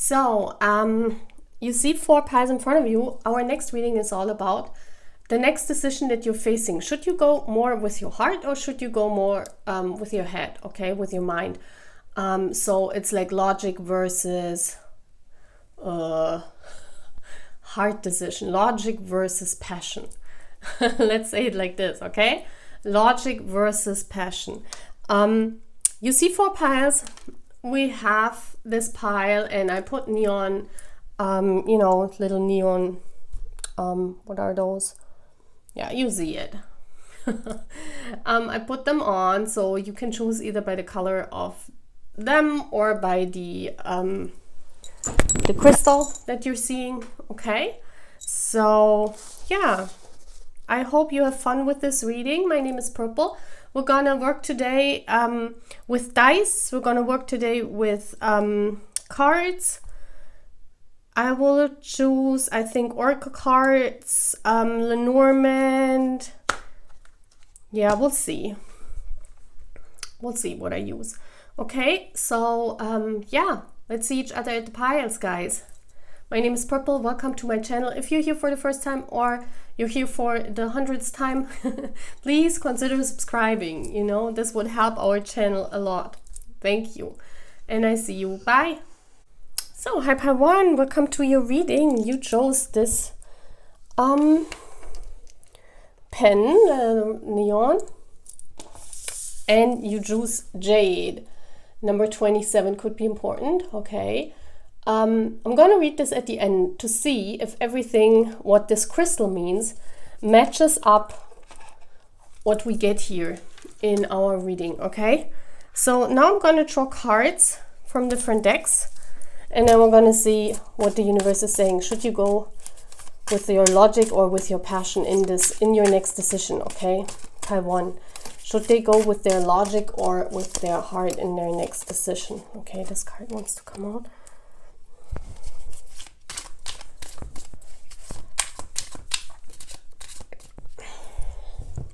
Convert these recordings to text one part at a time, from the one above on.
So, you see 4 piles in front of you. Our next reading is all about the next decision that you're facing. Should you go more with your heart or should you go more with your head, okay, with your mind? So it's like logic versus heart decision, logic versus passion. Let's say it like this, okay? Logic versus passion. You see 4 piles. We have this pile and I put neon, you know, little neon, what are those? Yeah, you see it. I put them on, so you can choose either by the color of them or by the crystal that you're seeing, okay? So yeah, I hope you have fun with this reading. My name is Purple. We're gonna work today with dice. We're gonna work today with cards. I will choose, I think, Oracle cards, Lenormand. Yeah, we'll see. We'll see what I use. Okay, so yeah, let's see each other at the piles, guys. My name is Purple. Welcome to my channel. If you're here for the first time or you're here for the 100th time, please consider subscribing. You know, this would help our channel a lot. Thank you. And I see you. Bye. So, hi pile 1, welcome to your reading. You chose this pen, neon, and you choose jade. Number 27 could be important, okay. I'm going to read this at the end to see if everything, what this crystal means, matches up what we get here in our reading, okay? So now I'm going to draw cards from different decks, and then we're going to see what the universe is saying. Should you go with your logic or with your passion in your next decision, okay? Pile 1. Should they go with their logic or with their heart in their next decision? Okay, this card wants to come out.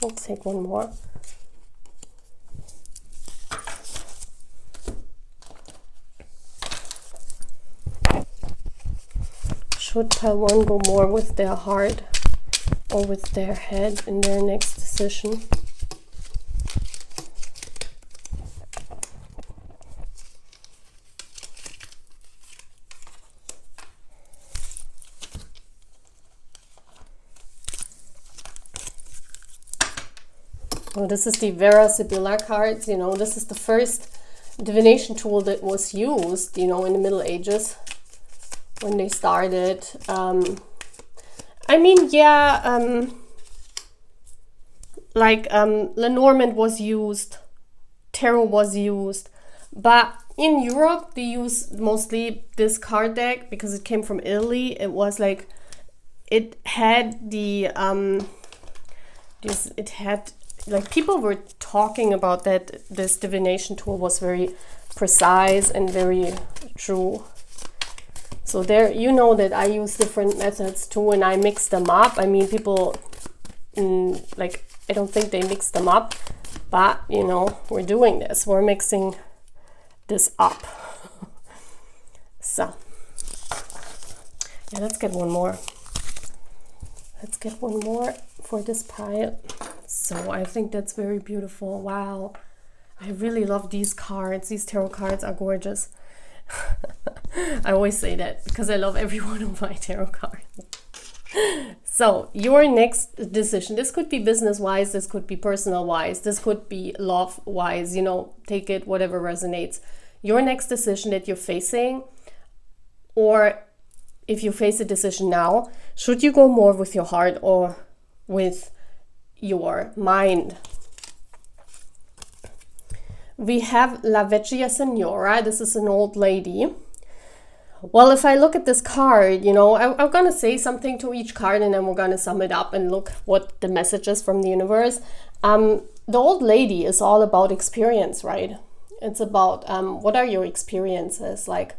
We'll take one more. Should pile 1 go more with their heart or with their head in their next decision? Well, this is the Vera Sibilla cards. You know, this is the first divination tool that was used, you know, in the Middle Ages when they started. I mean, yeah, like Lenormand was used, tarot was used, but in Europe they use mostly this card deck because it came from Italy. It was like, it had the like people were talking about that this divination tool was very precise and very true. So there, you know that I use different methods too, and I mix them up. I mean, people, like, I don't think they mix them up, but, you know, we're doing this. We're mixing this up. So, yeah, let's get one more. Let's get one more for this pile. So I think that's very beautiful. Wow. I really love these cards. These tarot cards are gorgeous. I always say that because I love every one of my tarot cards. So your next decision, this could be business wise, this could be personal wise, this could be love wise, you know, take it whatever resonates. Your next decision that you're facing, or if you face a decision now, should you go more with your heart or with your mind? We have La Vecchia Signora. This is an old lady. Well, if I look at this card, you know, I'm going to say something to each card and then we're going to sum it up and look what the message is from the universe. The old lady is all about experience, right? It's about what are your experiences, like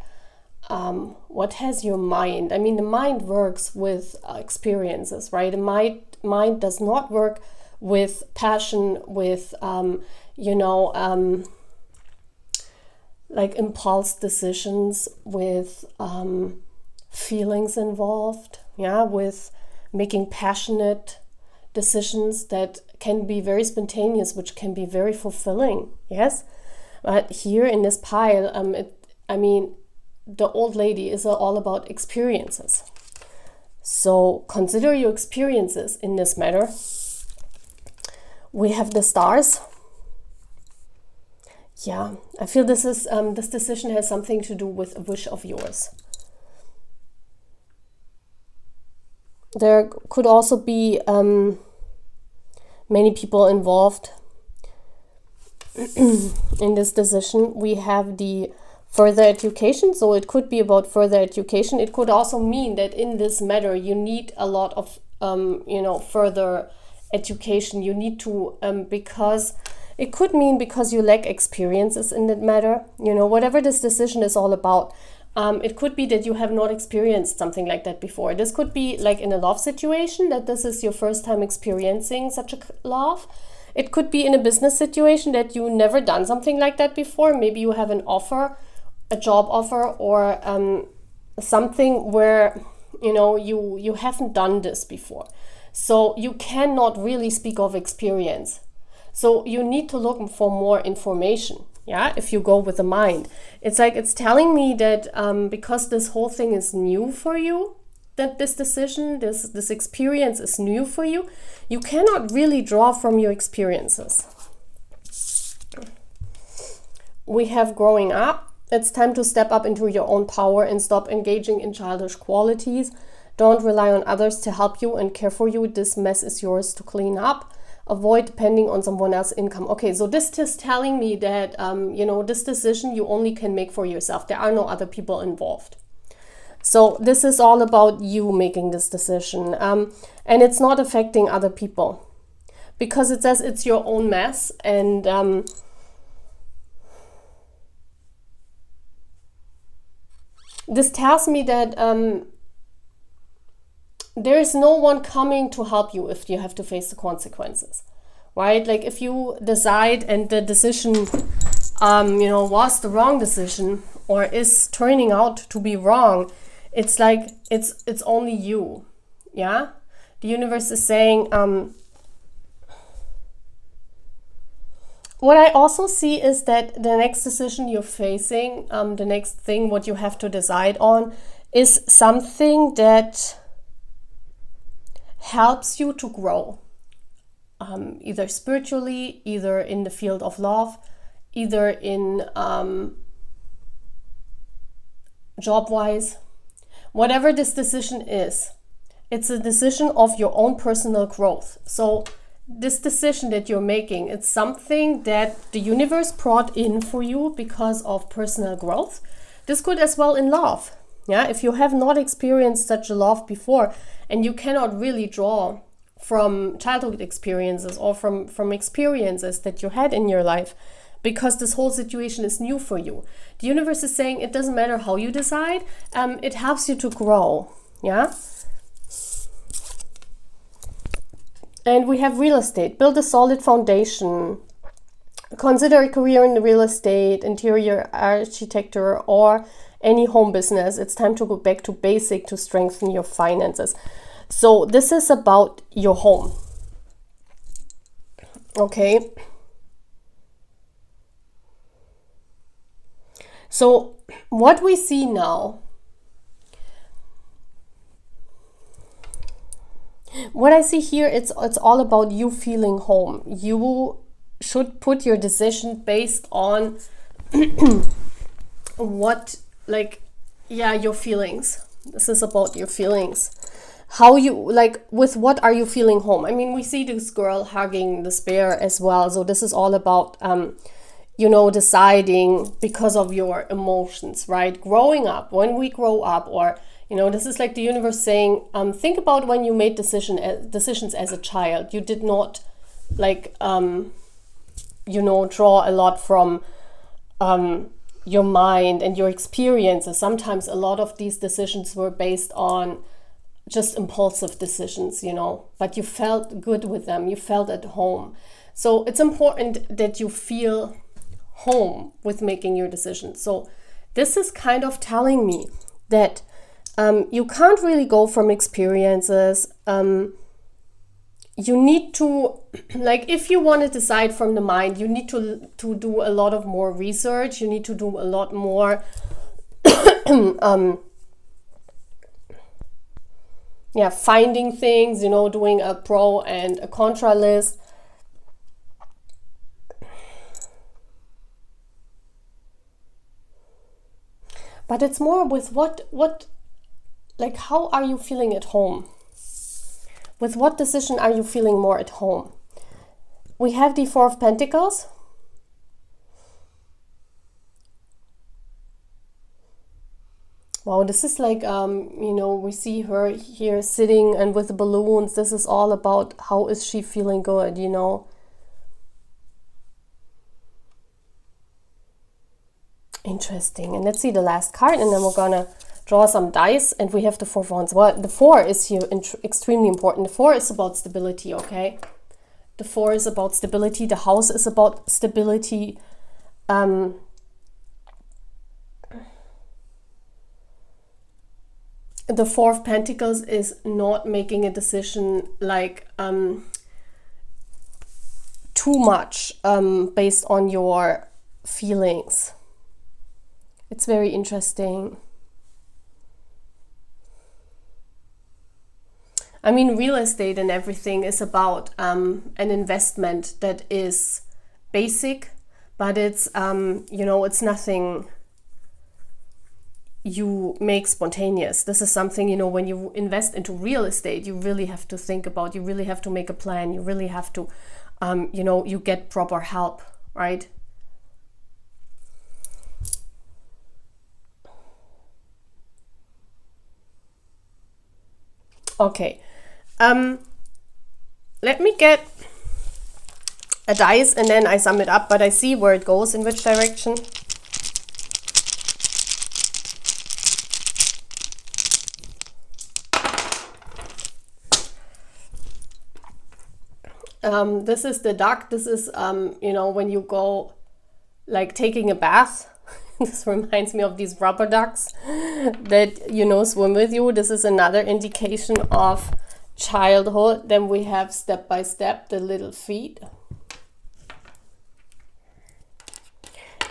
what has your mind? I mean, the mind works with experiences, right? The mind does not work with passion, with, you know, like impulse decisions with feelings involved, yeah, with making passionate decisions that can be very spontaneous, which can be very fulfilling, yes. But here in this pile, the old lady is all about experiences. So consider your experiences in this matter. We have the stars. Yeah, I feel this decision has something to do with a wish of yours. There could also be many people involved in this decision. We have the further education, so it could be about further education. It could also mean that in this matter you need a lot of further education. You need to because it could mean because you lack experiences in that matter. Whatever this decision is all about. It could be that you have not experienced something like that before. This could be like in a love situation, that this is your first time experiencing such a love. It could be in a business situation that you never done something like that before. Maybe you have an offer, a job offer, or something where you haven't done this before. So you cannot really speak of experience. So you need to look for more information. Yeah, if you go with the mind, it's like it's telling me that because this whole thing is new for you, that this decision, this experience is new for you, you cannot really draw from your experiences. We have growing up. It's time to step up into your own power and stop engaging in childish qualities. Don't rely on others to help you and care for you. This mess is yours to clean up. Avoid depending on someone else's income. Okay, so this is telling me that, this decision you only can make for yourself. There are no other people involved. So this is all about you making this decision. And it's not affecting other people. Because it says it's your own mess. And this tells me that there is no one coming to help you if you have to face the consequences, right? Like if you decide and the decision, was the wrong decision or is turning out to be wrong, it's like it's only you, yeah? The universe is saying, what I also see is that the next decision you're facing, the next thing what you have to decide on is something that helps you to grow, either spiritually, either in the field of love, either in job-wise. Whatever this decision is, it's a decision of your own personal growth. So this decision that you're making, it's something that the universe brought in for you because of personal growth. This could as well in love. Yeah, if you have not experienced such a love before and you cannot really draw from childhood experiences or from experiences that you had in your life because this whole situation is new for you. The universe is saying it doesn't matter how you decide, it helps you to grow. Yeah. And we have real estate. Build a solid foundation. Consider a career in the real estate, interior architecture, or any home business. It's time to go back to basic to strengthen your finances. So this is about your home. Okay. So what we see now, what I see here, it's all about you feeling home. You should put your decision based on what, your feelings. This is about your feelings. How you, with what are you feeling home? I mean, we see this girl hugging this bear as well. So this is all about, deciding because of your emotions, right? Growing up, when we grow up, or, this is like the universe saying, think about when you made decisions as a child. You did not, draw a lot from your mind and your experiences. Sometimes a lot of these decisions were based on just impulsive decisions, but you felt good with them. You felt at home. So it's important that you feel home with making your decision. So this is kind of telling me that you can't really go from experiences. You need to, like, if you want to decide from the mind, you need to do a lot of more research. You need to do a lot more finding things, doing a pro and a contra list. But it's more with what like, how are you feeling at home? With what decision are you feeling more at home? We have the Four of Pentacles. Wow, this is like, we see her here sitting and with the balloons. This is all about how is she feeling good, Interesting. And let's see the last card, and then we're gonna draw some dice, and we have the Four of Wands. Well, the Four is here extremely important. The Four is about stability, okay? The Four is about stability. The House is about stability. The Four of Pentacles is not making a decision like too much based on your feelings. It's very interesting. I mean, real estate and everything is about an investment that is basic, but it's, it's nothing you make spontaneous. This is something, when you invest into real estate, you really have to think about, you really have to make a plan, you really have to, you get proper help, right? Okay, let me get a dice and then I sum it up, but I see where it goes, in which direction. This is the duck. This is, when you go like taking a bath. This reminds me of these rubber ducks that, swim with you. This is another indication of childhood. Then we have step by step, the little feet.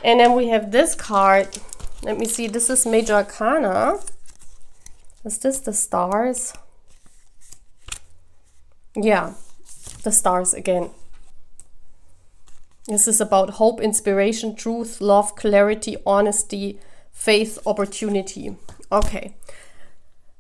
And then we have this card. Let me see. This is Major Arcana. Is this the stars? Yeah, the stars again. This is about hope, inspiration, truth, love, clarity, honesty, faith, opportunity. Okay.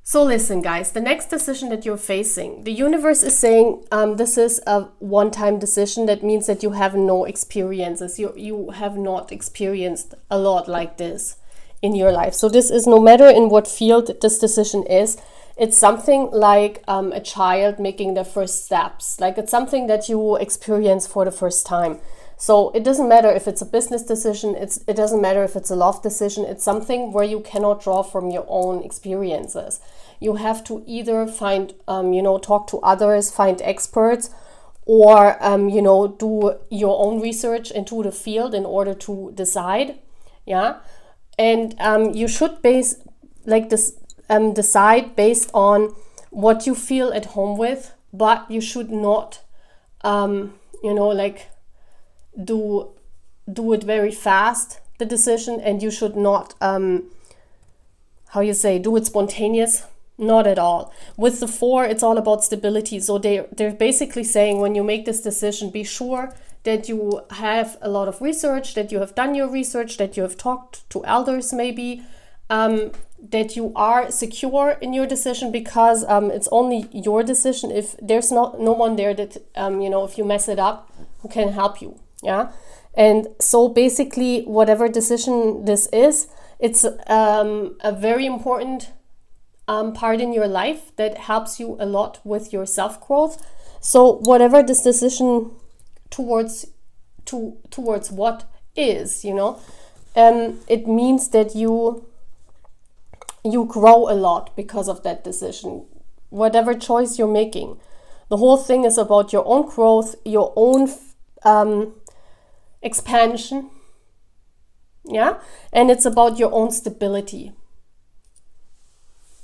So listen, guys, the next decision that you're facing, the universe is saying this is a one-time decision. That means that you have no experiences. You have not experienced a lot like this in your life. So this is, no matter in what field this decision is, it's something like a child making their first steps. Like, it's something that you experience for the first time. So it doesn't matter if it's a business decision, it doesn't matter if it's a love decision, it's something where you cannot draw from your own experiences. You have to either find, talk to others, find experts, or, do your own research into the field in order to decide. Yeah. And you should decide based on what you feel at home with, but you should not, do it very fast, the decision, and you should not do it spontaneous. Not at all. With the Four, it's all about stability. So they're basically saying, when you make this decision, be sure that you have a lot of research, that you have done your research, that you have talked to elders maybe, that you are secure in your decision, because it's only your decision. If there's no one there that if you mess it up, who can help you. Yeah. And so basically, whatever decision this is, it's a very important part in your life that helps you a lot with your self-growth. So whatever this decision towards what is, it means that you grow a lot because of that decision, whatever choice you're making. The whole thing is about your own growth, your own expansion, Yeah, and it's about your own stability.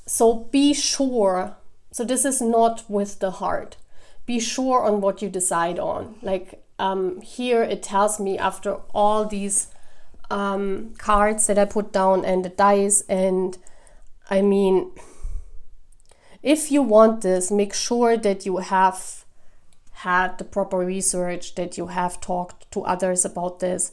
So be sure. So this is not with the heart. Be sure on what you decide on. Like here it tells me, after all these cards that I put down and the dice, and I mean, if you want this, make sure that you have had the proper research, that you have talked to others about this,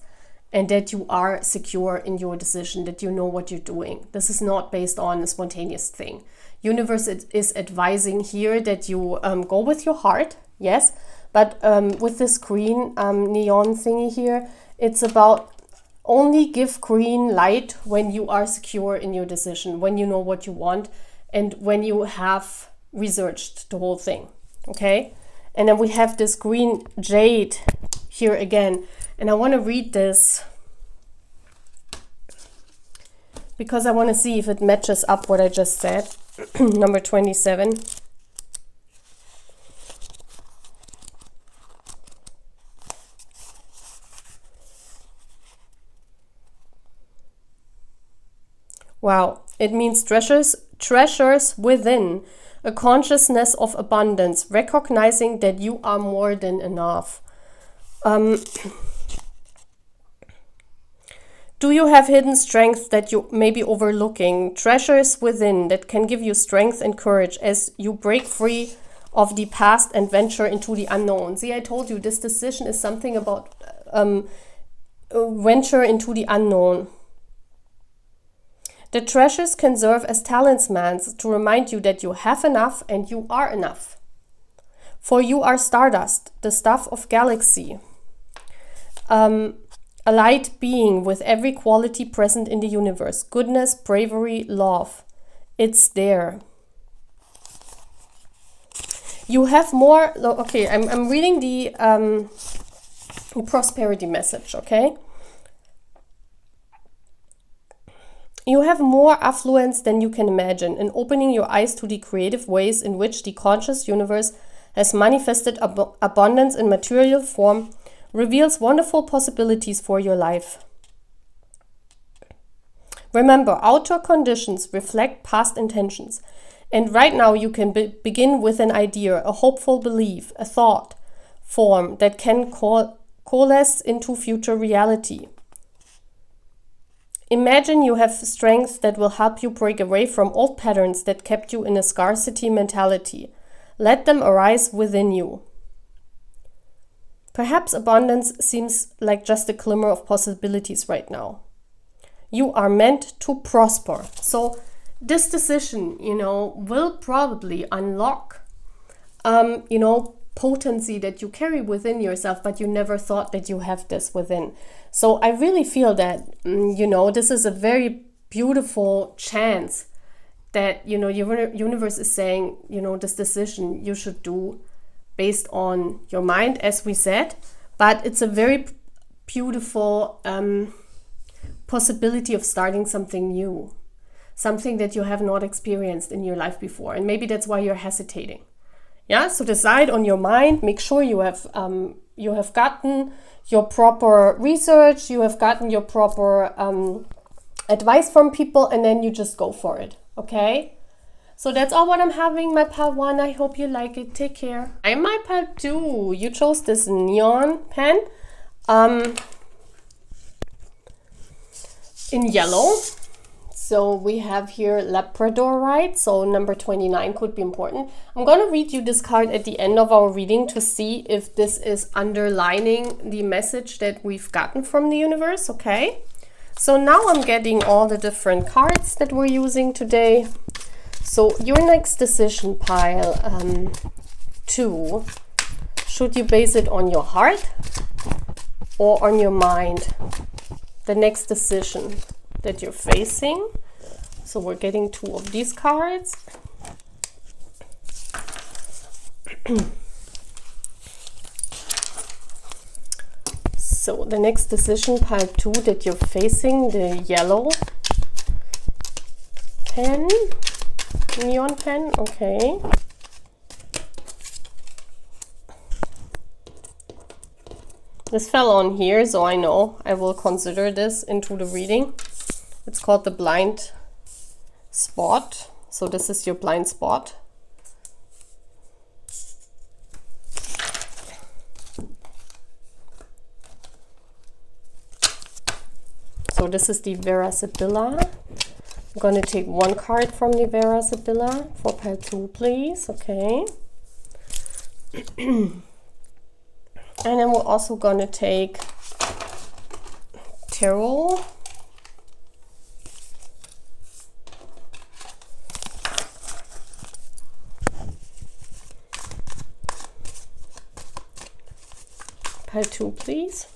and that you are secure in your decision, that you know what you're doing. This is not based on a spontaneous thing. Universe is advising here that you go with your heart, yes, but with this green neon thingy here, it's about only give green light when you are secure in your decision, when you know what you want, and when you have researched the whole thing, okay? And then we have this green jade here again, and I want to read this because I want to see if it matches up what I just said. Number 27. Wow, it means treasures within, a consciousness of abundance, recognizing that you are more than enough. Do you have hidden strength that you may be overlooking? Treasures within that can give you strength and courage as you break free of the past and venture into the unknown. See, I told you this decision is something about venture into the unknown. The treasures can serve as talismans to remind you that you have enough and you are enough. For you are stardust, the stuff of galaxy. A light being with every quality present in the universe. Goodness, bravery, love. It's there. You have more... Okay, I'm reading the prosperity message, okay? You have more affluence than you can imagine, and opening your eyes to the creative ways in which the conscious universe has manifested abundance in material form reveals wonderful possibilities for your life. Remember, outer conditions reflect past intentions, and right now you can begin with an idea, a hopeful belief, a thought form that can coalesce into future reality. Imagine you have strength that will help you break away from old patterns that kept you in a scarcity mentality. Let them arise within you. Perhaps abundance seems like just a glimmer of possibilities right now. You are meant to prosper. So this decision, will probably unlock, potency that you carry within yourself, but you never thought that you have this within. So I really feel that, this is a very beautiful chance that, your universe is saying, this decision you should do based on your mind, as we said, but it's a very beautiful possibility of starting something new, something that you have not experienced in your life before. And maybe that's why you're hesitating. Yeah, so decide on your mind, make sure you have gotten your proper research, you have gotten your proper advice from people, and then you just go for it, okay? So that's all what I'm having, my pile 1. I hope you like it. Take care. I'm my pile 2. You chose this neon pen in yellow. So we have here Labradorite, so number 29 could be important. I'm going to read you this card at the end of our reading to see if this is underlining the message that we've gotten from the universe, okay? So now I'm getting all the different cards that we're using today. So your next decision, pile 2, should you base it on your heart or on your mind? The next decision that you're facing. So we're getting 2 of these cards. So the next decision, pile 2, that you're facing, the yellow pen, neon pen, okay. This fell on here, so I know I will consider this into the reading. It's called the blind spot. So this is your blind spot. So this is the Vera Sibylla. I'm going to take one card from the Vera Sibylla for pile 2, please. Okay. And then we're also going to take tarot. Pile 2, please.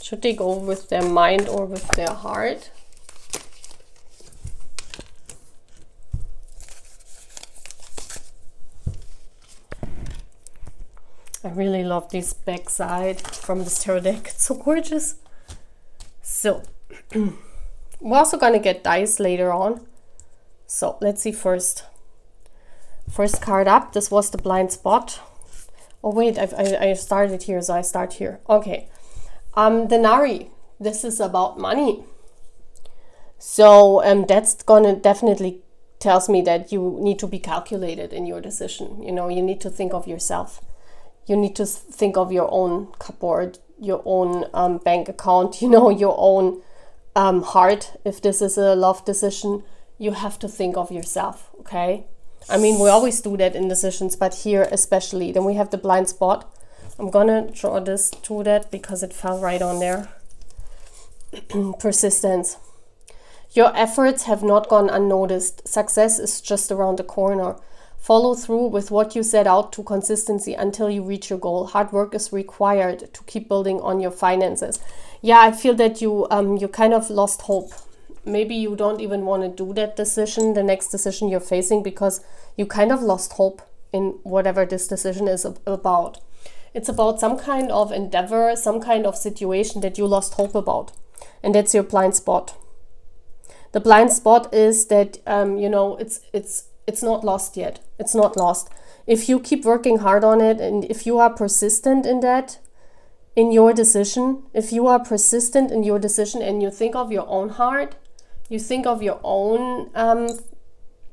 Should they go with their mind or with their heart? I really love this backside from this tarot deck. It's so gorgeous. So, we're also going to get dice later on. So, let's see first. First card up. This was the blind spot. Oh, wait. I started here, so I start here. Okay. Denari. This is about money. So, that's going to definitely tells me that you need to be calculated in your decision. You know, you need to think of yourself. You need to think of your own cupboard, your own bank account, you know, your own heart. If this is a love decision, you have to think of yourself, okay? I mean, we always do that in decisions, but here especially. Then we have the blind spot. I'm gonna draw this to that because it fell right on there. Persistence. Your efforts have not gone unnoticed. Success is just around the corner. Follow through with what you set out to consistency until you reach your goal. Hard work is required to keep building on your finances. Yeah, I feel that you kind of lost hope. Maybe you don't even want to do that decision, the next decision you're facing, because you kind of lost hope in whatever this decision is about. It's about some kind of endeavor, some kind of situation that you lost hope about. And that's your blind spot. The blind spot is that, you know, it's not lost yet. It's not lost. If you keep working hard on it, and if you are persistent in that, in your decision, if you are persistent in your decision and you think of your own heart, you think of your own,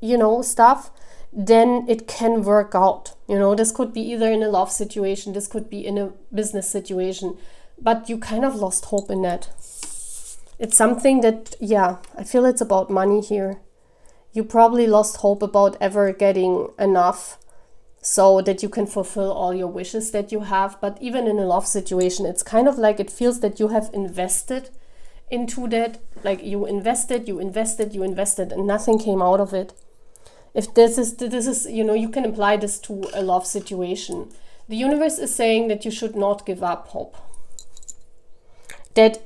you know, stuff, then it can work out. You know, this could be either in a love situation, this could be in a business situation, but you kind of lost hope in that. It's something that, yeah, I feel it's about money here. You probably lost hope about ever getting enough so that you can fulfill all your wishes that you have. But even in a love situation, it's kind of like it feels that you have invested into that. Like you invested, and nothing came out of it. If this is, you know, you can apply this to a love situation. The universe is saying that you should not give up hope. That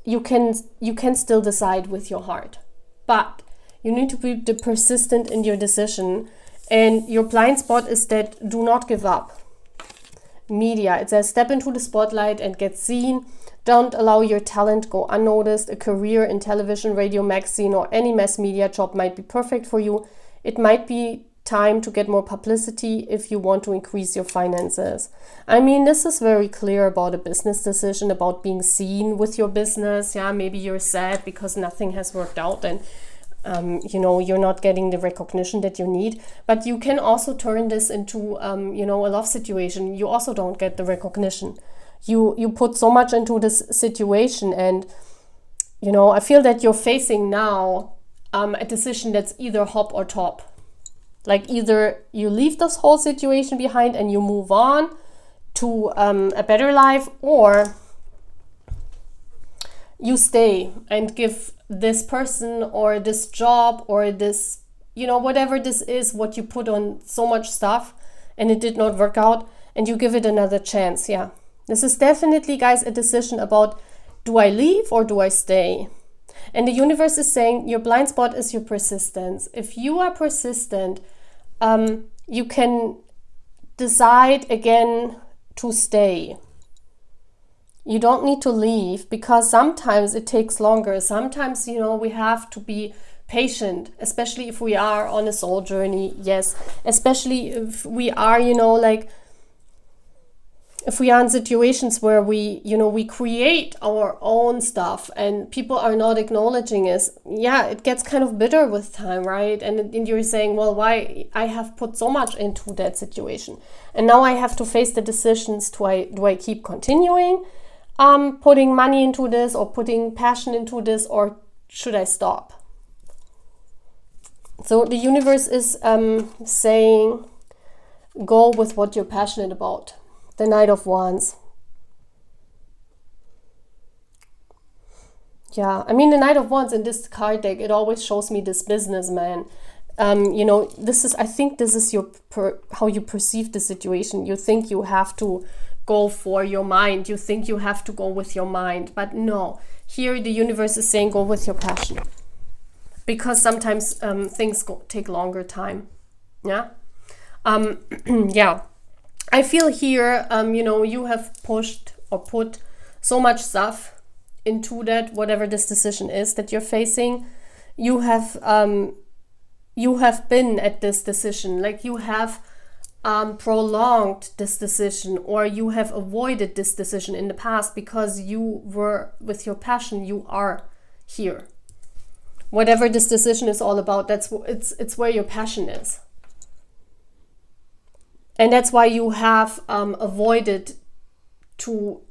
you can still decide with your heart. But you need to be persistent in your decision. And your blind spot is that do not give up. Media. It says step into the spotlight and get seen. Don't allow your talent go unnoticed. A career in television, radio, magazine, or any mass media job might be perfect for you. It might be time to get more publicity if you want to increase your finances. I mean, this is very clear about a business decision, about being seen with your business. Yeah, maybe you're sad because nothing has worked out and you know, you're not getting the recognition that you need, but you can also turn this into, you know, a love situation. You also don't get the recognition. You put so much into this situation, and, you know, I feel that you're facing now a decision that's either hop or top. Like either you leave this whole situation behind and you move on to a better life, or you stay and give this person or this job or this, you know, whatever this is, what you put on so much stuff and it did not work out, and you give it another chance. Yeah, this is definitely, guys, a decision about, do I leave or do I stay? And the universe is saying your blind spot is your persistence. If you are persistent, you can decide again to stay. You don't need to leave, because sometimes it takes longer. Sometimes, you know, we have to be patient, especially if we are on a soul journey. Yes, especially if we are, you know, like if we are in situations where we create our own stuff and people are not acknowledging us, yeah, it gets kind of bitter with time, right? And you're saying, well, why I have put so much into that situation, and now I have to face the decisions. Do I keep continuing putting money into this or putting passion into this, or should I stop? So the universe is saying, go with what you're passionate about. The Knight of Wands. Yeah, I mean, the Knight of Wands in this card deck, it always shows me this businessman. I think this is how you perceive the situation. You think you have to go for your mind. You think you have to go with your mind. But no, here the universe is saying go with your passion. Because sometimes things take longer time. Yeah? Yeah. I feel here, you have pushed or put so much stuff into that, whatever this decision is that you're facing. You have been at this decision, like you have prolonged this decision, or you have avoided this decision in the past because you were with your passion. You are here. Whatever this decision is all about, it's where your passion is. And that's why you have avoided to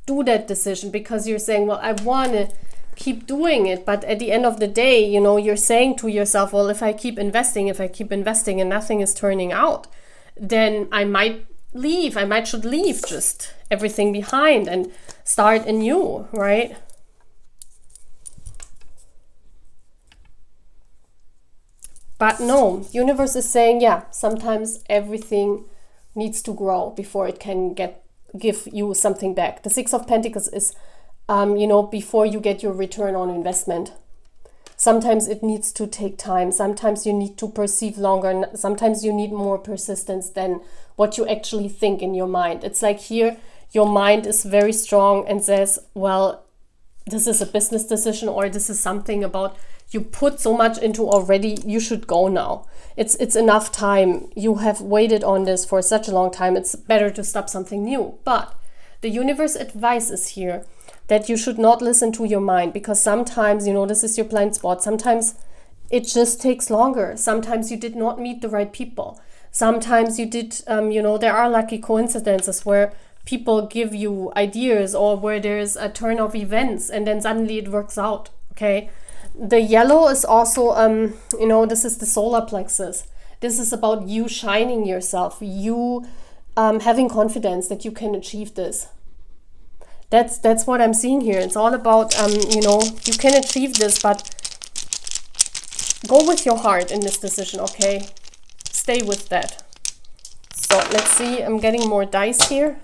do that decision, because you're saying, well, I want to keep doing it. But at the end of the day, you're saying to yourself, well, if I keep investing and nothing is turning out, then I might leave. I should leave just everything behind and start anew, right? But no, universe is saying, yeah, sometimes everything needs to grow before it can give you something back. The Six of Pentacles is, before you get your return on investment. Sometimes it needs to take time. Sometimes you need to perceive longer. Sometimes you need more persistence than what you actually think in your mind. It's like here, your mind is very strong and says, well, this is a business decision, or this is something about you put so much into already, you should go now. It's enough time. You have waited on this for such a long time. It's better to stop something new. But the universe advises here that you should not listen to your mind, because sometimes, this is your blind spot. Sometimes it just takes longer. Sometimes you did not meet the right people. Sometimes you did, there are lucky coincidences where people give you ideas, or where there's a turn of events and then suddenly it works out, okay? The yellow is also, this is the solar plexus. This is about you shining yourself, you having confidence that you can achieve this. That's what I'm seeing here. It's all about, you can achieve this, but go with your heart in this decision, okay? Stay with that. So let's see, I'm getting more dice here.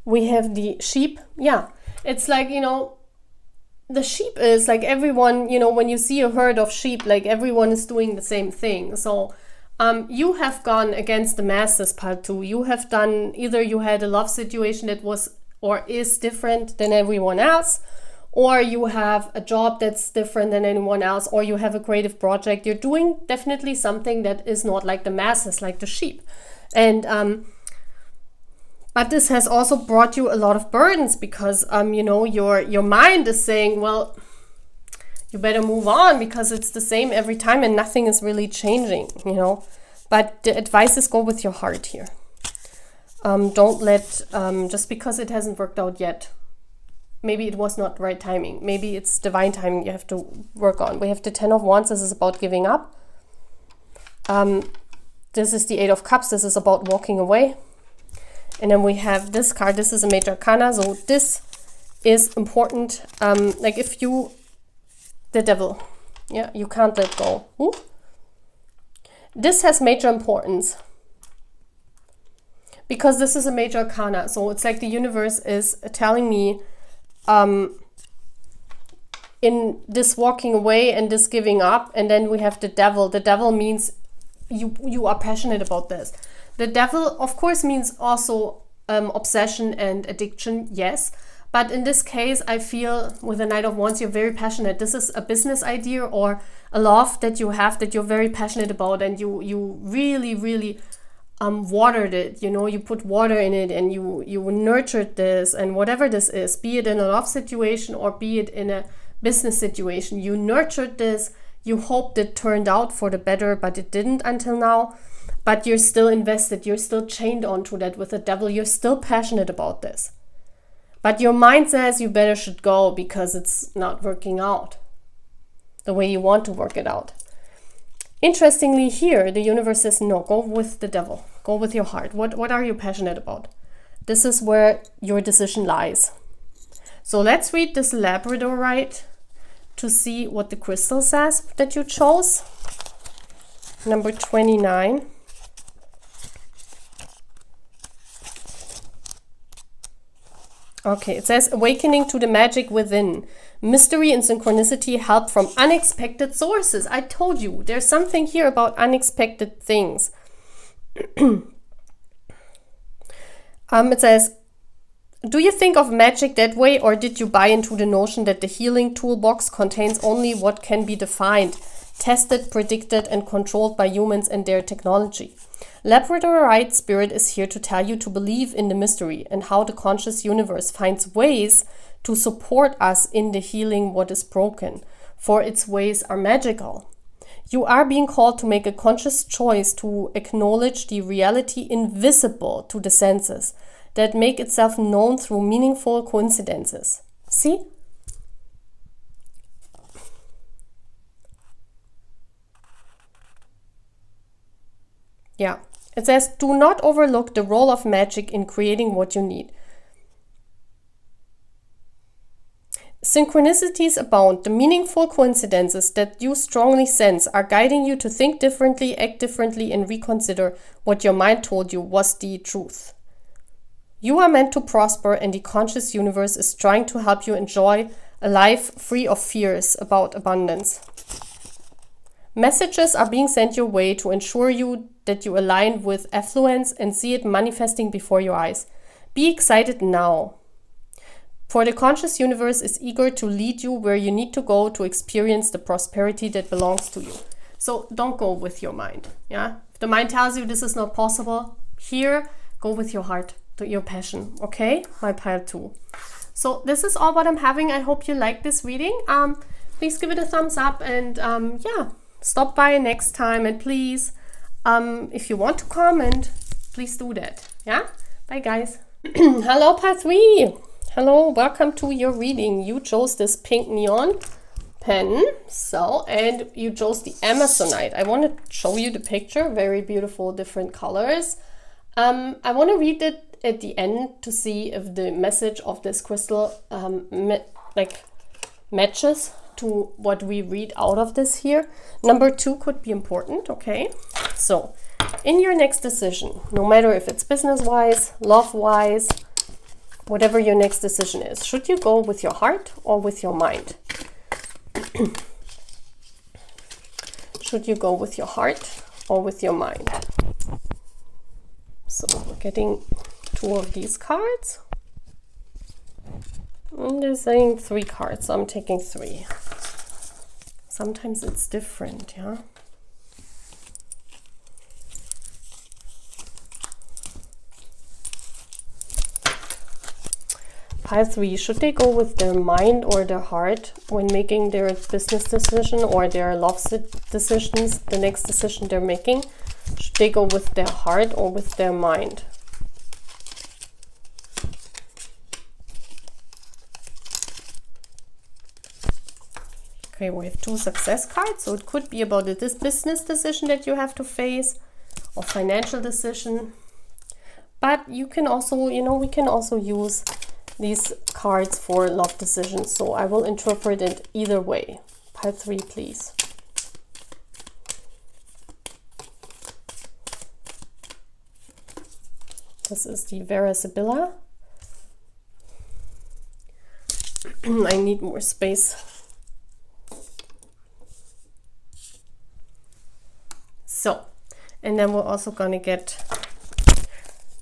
We have the sheep. Yeah, it's like, the sheep is like everyone, when you see a herd of sheep, like everyone is doing the same thing. So you have gone against the masses, part two. You have done, either you had a love situation that was or is different than everyone else, or you have a job that's different than anyone else, or you have a creative project. You're doing definitely something that is not like the masses, like the sheep. And but this has also brought you a lot of burdens, because your mind is saying, well, you better move on because it's the same every time and nothing is really changing, But the advice is go with your heart here. Don't let, just because it hasn't worked out yet, maybe it was not the right timing. Maybe it's divine timing you have to work on. We have the Ten of Wands. This is about giving up. This is the Eight of Cups. This is about walking away. And then we have this card. This is a major arcana. So this is important. Like if you, the Devil, yeah, you can't let go. Ooh. This has major importance because this is a major arcana. So it's like the universe is telling me in this walking away and this giving up. And then we have the Devil. The Devil means you are passionate about this. The Devil, of course, means also obsession and addiction, yes. But in this case, I feel with the Knight of Wands, you're very passionate. This is a business idea or a love that you have that you're very passionate about, and you really, really watered it, you know, you put water in it and you nurtured this, and whatever this is, be it in a love situation or be it in a business situation, you nurtured this, you hoped it turned out for the better, but it didn't until now, but you're still invested, you're still chained onto that with the devil, you're still passionate about this. But your mind says you better should go because it's not working out the way you want to work it out. Interestingly here, the universe says, no, go with the devil. Go with your heart. What are you passionate about? This is where your decision lies. So let's read this labradorite to see what the crystal says that you chose. Number 29. Okay, it says, awakening to the magic within. Mystery and synchronicity help from unexpected sources. I told you, there's something here about unexpected things. It says, do you think of magic that way, or did you buy into the notion that the healing toolbox contains only what can be defined, tested, predicted, and controlled by humans and their technology? Labradorite spirit is here to tell you to believe in the mystery and how the conscious universe finds ways to support us in the healing what is broken, for its ways are magical. You are being called to make a conscious choice to acknowledge the reality invisible to the senses that make itself known through meaningful coincidences. See? Yeah. It says, do not overlook the role of magic in creating what you need. Synchronicities abound. The meaningful coincidences that you strongly sense are guiding you to think differently, act differently, and reconsider what your mind told you was the truth. You are meant to prosper, and the conscious universe is trying to help you enjoy a life free of fears about abundance. Messages are being sent your way to ensure that you align with affluence and see it manifesting before your eyes. Be excited now, for the conscious universe is eager to lead you where you need to go to experience the prosperity that belongs to you. So don't go with your mind. Yeah, if the mind tells you this is not possible, here, go with your heart, to your passion. Okay, my pile 2. So this is all what I'm having. I hope you like this reading. Please give it a thumbs up, and yeah, stop by next time, and please, if you want to comment, please do that. Yeah, bye guys. Hello, pile 3. Hello, welcome to your reading. You chose this pink neon pen, and you chose the Amazonite. I want to show you the picture. Very beautiful, different colors. I want to read it at the end to see if the message of this crystal matches to what we read out of this here. Number 2 could be important. Okay, so in your next decision, no matter if it's business-wise, love-wise, whatever your next decision is, should you go with your heart or with your mind? Should you go with your heart or with your mind? So we're getting 2 of these cards. And they're saying 3 cards, so I'm taking 3. Sometimes it's different, yeah? Pile 3, should they go with their mind or their heart when making their business decision or their love decisions, the next decision they're making? Should they go with their heart or with their mind? Okay, we have 2 success cards, so it could be about this business decision that you have to face or financial decision. But you can also, we can also use these cards for love decisions, so I will interpret it either way. Pile 3, please. This is the Vera Sibilla. I need more space. So, and then we're also gonna get,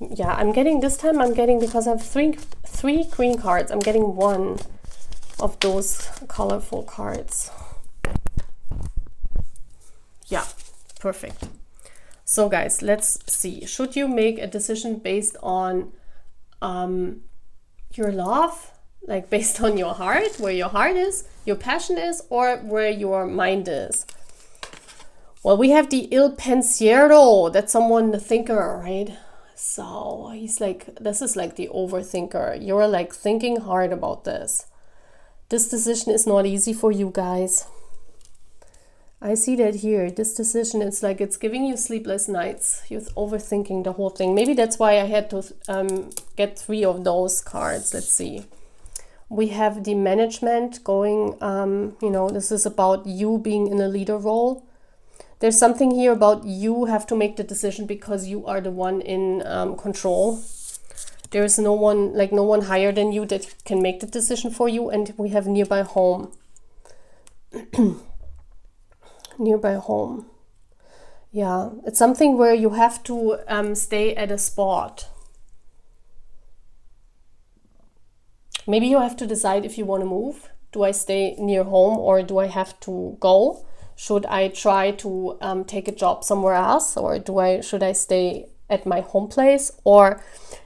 yeah, I'm getting, this time I'm getting, because I have three green cards, I'm getting 1 of those colorful cards. Yeah, perfect. So guys, let's see. Should you make a decision based on your love, like based on your heart, where your heart is, your passion is, or where your mind is? Well, we have the il pensiero. That's someone, the thinker, right? So he's like, this is like the overthinker. You're like thinking hard about this. This decision is not easy for you guys. I see that here. This decision, it's like it's giving you sleepless nights. You're overthinking the whole thing. Maybe that's why I had to get 3 of those cards. Let's see. We have the management going, you know, this is about you being in a leader role. There's something here about you have to make the decision because you are the one in control. There is no one, like no one higher than you that can make the decision for you. And we have nearby home. Nearby home. Yeah, it's something where you have to stay at a spot. Maybe you have to decide if you want to move. Do I stay near home or do I have to go? Should I try to take a job somewhere else, or should I stay at my home place? Or,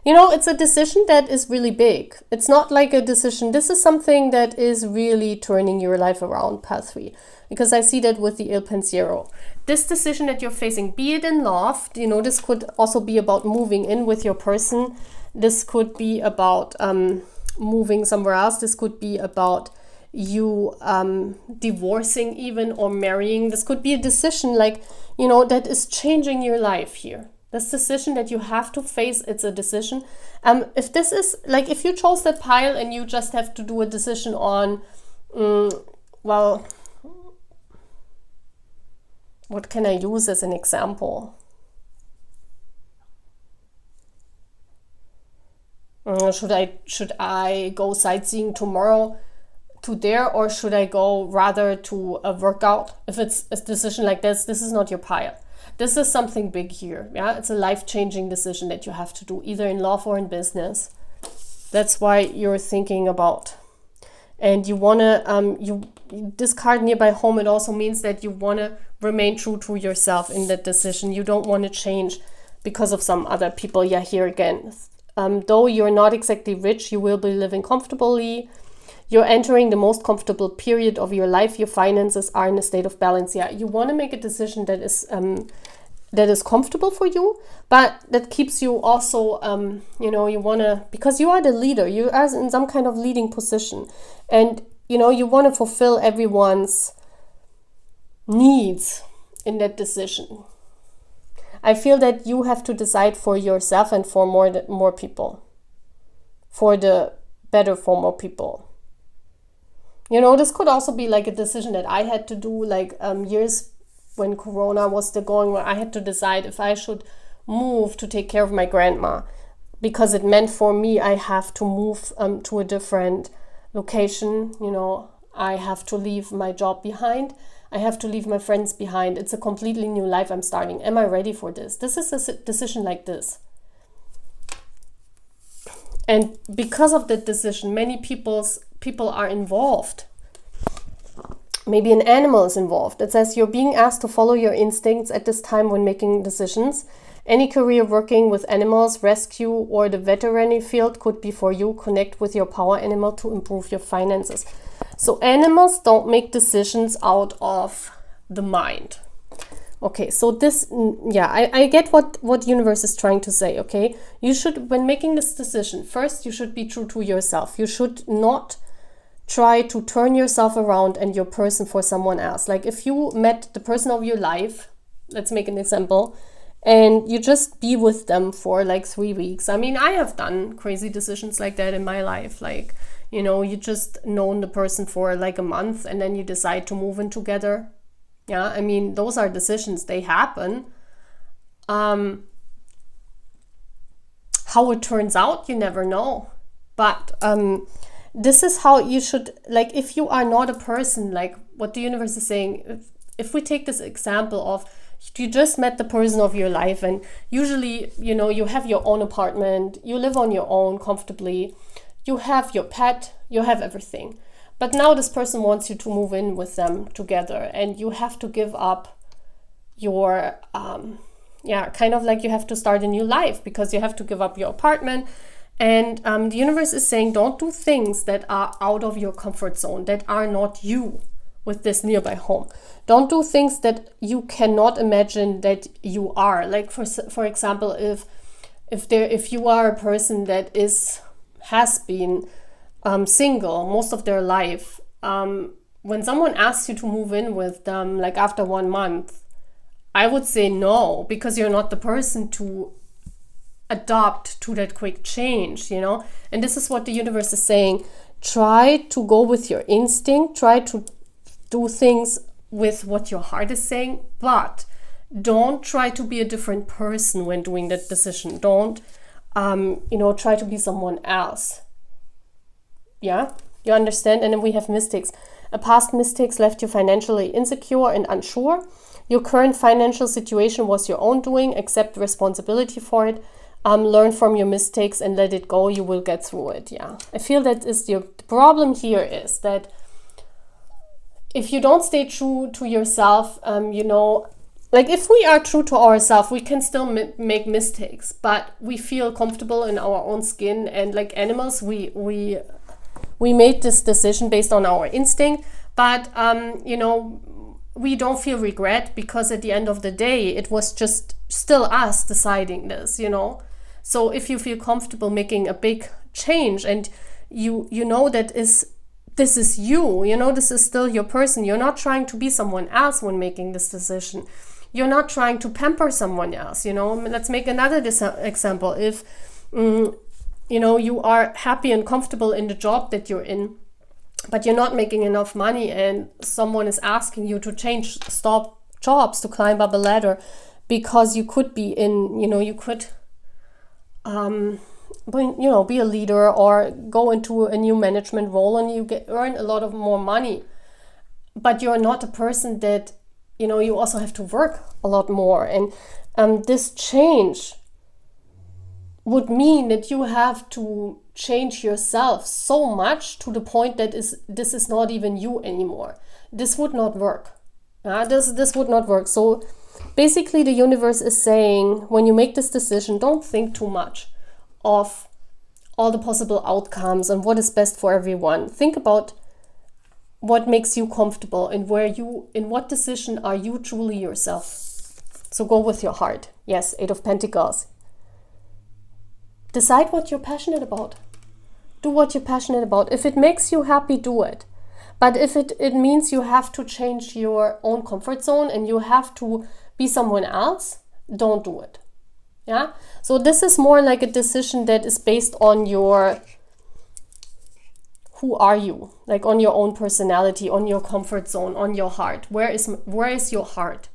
you know, it's a decision that is really big. It's not like a decision. This is something that is really turning your life around, path 3. Because I see that with the il pensiero. This decision that you're facing, be it in love, you know, this could also be about moving in with your person. This could be about moving somewhere else. This could be about you divorcing even, or marrying. This could be a decision like, you know, that is changing your life here. This decision that you have to face, it's a decision. If this is like, if you chose that pile and you just have to do a decision on, well, what can I use as an example? Should I go sightseeing tomorrow to there, or should I go rather to a workout? If it's a decision like this is not your pile. This is something big here. Yeah, it's a life-changing decision that you have to do, either in love or in business. That's why you're thinking about. And you wanna this card nearby home, it also means that you wanna remain true to yourself in that decision. You don't want to change because of some other people. Yeah, here again. Though you're not exactly rich, you will be living comfortably. You're entering the most comfortable period of your life. Your finances are in a state of balance. Yeah, you want to make a decision that is comfortable for you, but that keeps you also, you know, you want to, because you are the leader, you are in some kind of leading position, and, you know, you want to fulfill everyone's needs in that decision. I feel that you have to decide for yourself and for more people, for the better for more people. You know, this could also be like a decision that I had to do, like years when Corona was still going, where I had to decide if I should move to take care of my grandma, because it meant for me I have to move to a different location. You know, I have to leave my job behind. I have to leave my friends behind. It's a completely new life I'm starting. Am I ready for this? This is a decision like this. And because of that decision, many people are involved. Maybe an animal is involved. It says you're being asked to follow your instincts at this time when making decisions. Any career working with animals, rescue, or the veterinary field could be for you. Connect with your power animal to improve your finances. So animals don't make decisions out of the mind. Okay, so this, yeah, I get what universe is trying to say, okay? You should, when making this decision, first you should be true to yourself. You should not try to turn yourself around and your person for someone else. Like if you met the person of your life, let's make an example, and you just be with them for like 3 weeks. I mean, I have done crazy decisions like that in my life. Like, you know, you just known the person for like a month and then you decide to move in together. Yeah, I mean, those are decisions, they happen. How it turns out, you never know. But this is how you should, like, if you are not a person, like what the universe is saying, if we take this example of you just met the person of your life, and usually, you know, you have your own apartment, you live on your own comfortably, you have your pet, you have everything. But now this person wants you to move in with them together, and you have to give up your kind of like you have to start a new life because you have to give up your apartment. And the universe is saying, don't do things that are out of your comfort zone, that are not you with this nearby home. Don't do things that you cannot imagine that you are. Like for example, if you are a person that has been single most of their life, when someone asks you to move in with them, like after 1 month, I would say no, because you're not the person to adopt to that quick change, And this is what the universe is saying. Try to go with your instinct, try to do things with what your heart is saying, but don't try to be a different person when doing that decision. Don't, try to be someone else. Yeah, you understand? And then we have mistakes. A past mistakes left you financially insecure and unsure. Your current financial situation was your own doing. Accept responsibility for it. Learn from your mistakes and let it go. You will get through it. Yeah, I feel that is the problem here is that if you don't stay true to yourself, like if we are true to ourselves, we can still make mistakes, but we feel comfortable in our own skin. And like animals, we made this decision based on our instinct, but we don't feel regret because at the end of the day, it was just still us deciding this, So if you feel comfortable making a big change and you know that this is you, this is still your person. You're not trying to be someone else when making this decision. You're not trying to pamper someone else, Let's make another example. If, you are happy and comfortable in the job that you're in, but you're not making enough money and someone is asking you to stop jobs to climb up a ladder because you could be you could be a leader or go into a new management role and you earn a lot of more money, but you're not a person that you also have to work a lot more. And this change would mean that you have to change yourself so much to the point that this is not even you anymore. This would not work. This would not work. So basically the universe is saying, when you make this decision, don't think too much of all the possible outcomes and what is best for everyone. Think about what makes you comfortable and in what decision are you truly yourself. So go with your heart. Yes, 8 of Pentacles. Decide what you're passionate about. Do what you're passionate about. If it makes you happy, do it. But if it means you have to change your own comfort zone and you have to be someone else, don't do it. Yeah? So this is more like a decision that is based on who are you? Like on your own personality, on your comfort zone, on your heart. Where is your heart?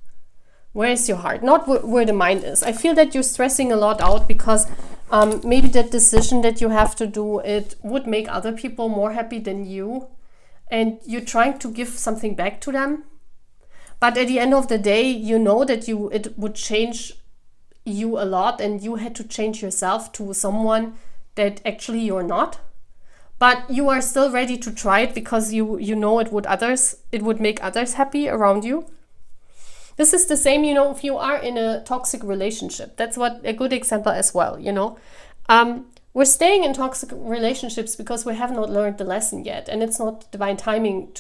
Where is your heart? Not where the mind is. I feel that you're stressing a lot out because maybe that decision that you have to do, it would make other people more happy than you. And you're trying to give something back to them. But at the end of the day, you know that it would change you a lot and you had to change yourself to someone that actually you're not. But you are still ready to try it because you know it would make others happy around you. This is the same, if you are in a toxic relationship. That's what a good example as well, We're staying in toxic relationships because we have not learned the lesson yet. And it's not divine timing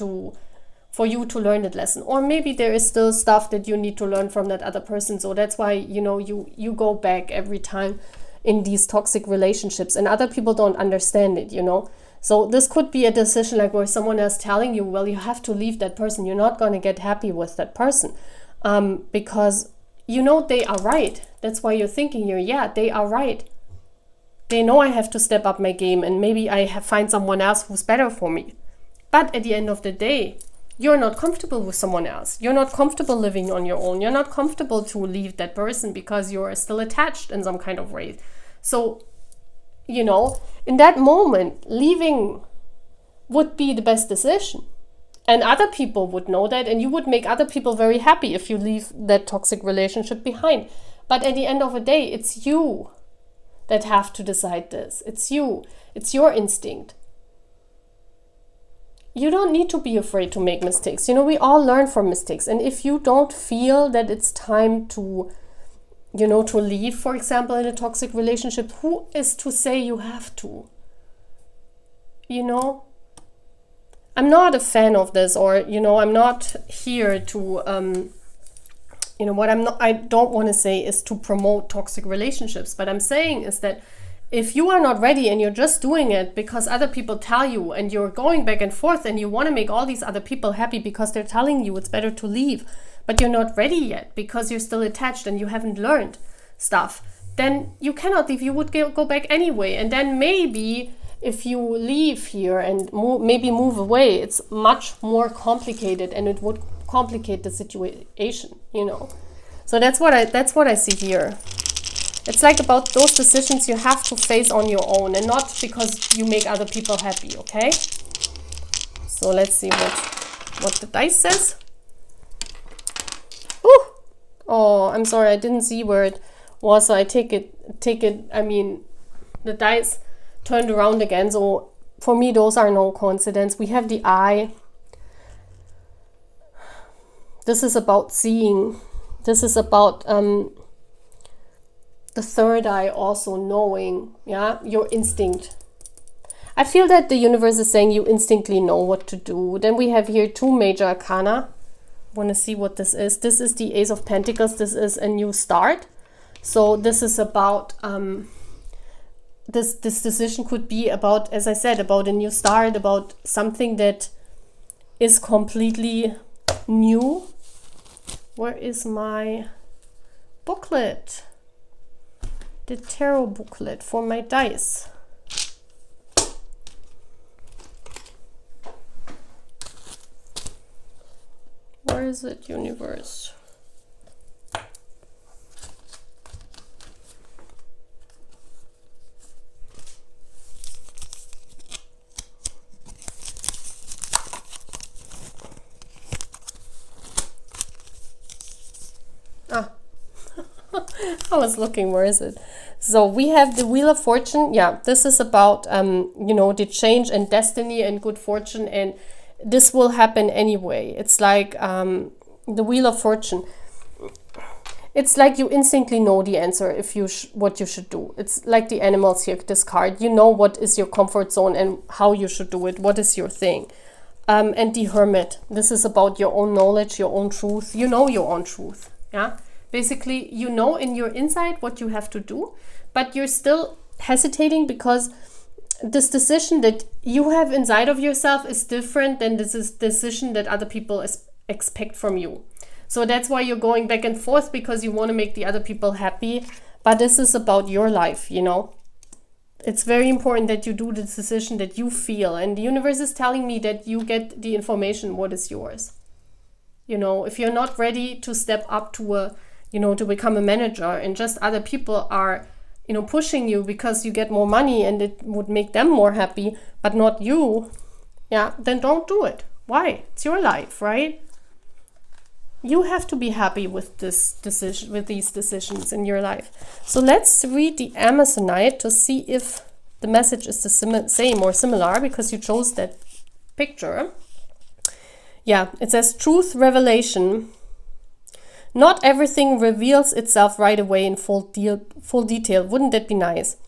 for you to learn that lesson. Or maybe there is still stuff that you need to learn from that other person. So that's why, you go back every time in these toxic relationships. And other people don't understand it, So this could be a decision like where someone is telling you, well, you have to leave that person. You're not going to get happy with that person. Because they are right. That's why you're thinking here, yeah, they are right. They know I have to step up my game and maybe I find someone else who's better for me. But at the end of the day, you're not comfortable with someone else. You're not comfortable living on your own. You're not comfortable to leave that person because you're still attached in some kind of way. So, in that moment, leaving would be the best decision. And other people would know that, and you would make other people very happy if you leave that toxic relationship behind. But at the end of the day, it's you that have to decide this. It's you. It's your instinct. You don't need to be afraid to make mistakes. We all learn from mistakes. And if you don't feel that it's time to you know, to leave, for example, in a toxic relationship, who is to say you have to? You know, I'm not a fan of this, or, you know, I'm not here to, you know, I don't want to say is to promote toxic relationships, but I'm saying is that if you are not ready and you're just doing it because other people tell you, and you're going back and forth and you want to make all these other people happy because they're telling you it's better to leave, but you're not ready yet because you're still attached and you haven't learned stuff, then you cannot leave. You would go back anyway. And then maybe if you leave here and maybe move away, it's much more complicated, and it would complicate the situation, you know. So that's what I see here. It's like about those decisions you have to face on your own, and not because you make other people happy, okay? So let's see what the dice says. Ooh! Oh, I'm sorry, I didn't see where it was, so I take it, I mean, the dice turned around again, so for me those are no coincidence. We have the eye. This is about seeing. This is about the third eye, also knowing, yeah, your instinct. I feel that the universe is saying you instinctively know what to do. Then we have here 2 major arcana. Want to see what this is. This is the Ace of Pentacles. This is a new start. So this is about, this decision could be about, as I said, about a new start, about something that is completely new. Where is my booklet? The tarot booklet for my dice. Where is it, universe? I was looking, where is it? So we have the Wheel of Fortune. Yeah, this is about, you know, the change and destiny and good fortune, and this will happen anyway. It's like the Wheel of Fortune. It's like you instantly know the answer if you what you should do. It's like the animals here, this card. You know what is your comfort zone and how you should do it. What is your thing? And the Hermit. This is about your own knowledge, your own truth. You know your own truth. Yeah. Basically, you know in your inside what you have to do, but you're still hesitating because this decision that you have inside of yourself is different than this decision that other people expect from you. So that's why you're going back and forth, because you want to make the other people happy. But this is about your life, you know. It's very important that you do the decision that you feel. And the universe is telling me that you get the information what is yours. You know, if you're not ready to step up to a, you know, to become a manager, and just other people are, you know, pushing you because you get more money and it would make them more happy, but not you, yeah, then don't do it. Why? It's your life, right? You have to be happy with this decision, with these decisions in your life. So let's read the Amazonite to see if the message is the same or similar, because you chose that picture. Yeah, it says truth revelation. Not everything reveals itself right away in full detail. Wouldn't that be nice?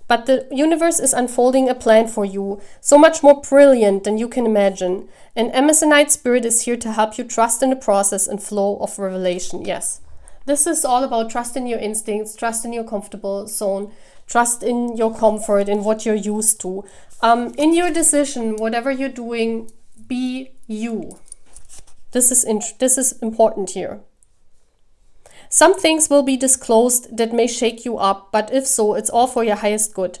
But the universe is unfolding a plan for you, so much more brilliant than you can imagine. And Amazonite spirit is here to help you trust in the process and flow of revelation. Yes, this is all about trust in your instincts, trust in your comfortable zone, trust in your comfort, in what you're used to. In your decision, whatever you're doing, be you. This is important here. Some things will be disclosed that may shake you up, but if so, it's all for your highest good.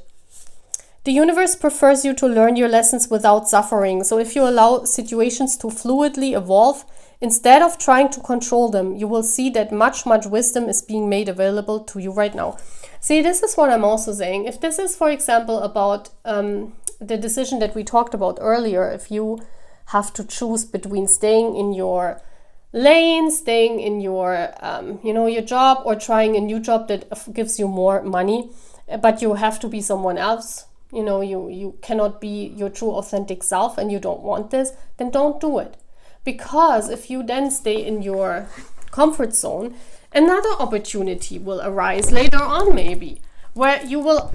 The universe prefers you to learn your lessons without suffering. So if you allow situations to fluidly evolve, instead of trying to control them, you will see that much wisdom is being made available to you right now. See, this is what I'm also saying. If this is, for example, about the decision that we talked about earlier, if you have to choose between staying in your lane, staying in your, you know, your job, or trying a new job that gives you more money, but you have to be someone else, you know, you cannot be your true authentic self, and you don't want this, then don't do it. Because if you then stay in your comfort zone, another opportunity will arise later on, maybe, where you will